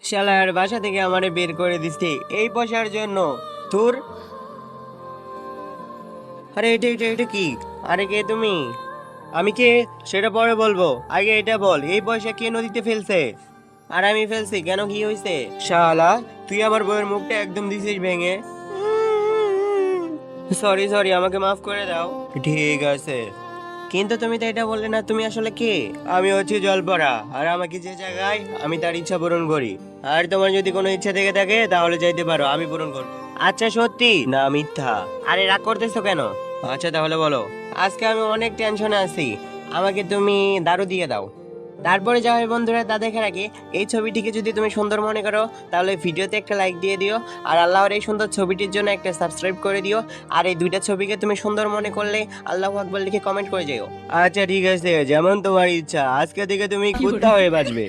শালার বাসা থেকে আমারে বের করে দিচ্ছে এই পয়সার জন্য। তোর আরে এটা এটা এটা কি? আরে কে তুমি? আমি কে সেটা পরে বলবো, আগে এটা বল এই পয়সা কে নদীতে ফেলছে? আর আমি ফেলছি কেন, কি হয়েছে? শালা তুই আমার বউয়ের মুখটা একদম দিছিস ভেঙে। সরি সরি, আমাকে মাফ করে দাও। ঠিক আছে, কিন্তু তুমি তো এটা বললে না তুমি আসলে কে? আমি হচ্ছি জলপরা, আর আমাকে যে জায়গায় আমি তার ইচ্ছা পূরণ করি। আর তোমার যদি কোনো ইচ্ছা থেকে থাকে তাহলে যাইতে পারো, আমি পূরণ করব। আচ্ছা সত্যি না মিথ্যা? আরে রাগ করতেছো কেন? আচ্ছা তাহলে বলো। আজকে আমি অনেক টেনশনে আছি, আমাকে তুমি দারু দিয়ে দাও। তারপরে যা হয় বন্ধুরা তা দেখে রাখি। এই ছবিটিকে যদি তুমি সুন্দর মনে করো তাহলে ভিডিওতে একটা লাইক দিয়ে দিও, আর আল্লাহর এই সুন্দর ছবিটির জন্য একটা সাবস্ক্রাইব করে দিও। আর এই দুইটা ছবিকে তুমি সুন্দর মনে করলে আল্লাহু আকবার লিখে কমেন্ট করে যাও। আচ্ছা ঠিক আছে, যেমন তোমার ইচ্ছা, আজকে থেকে তুমি কুত্তা হয়ে বাঁচবে।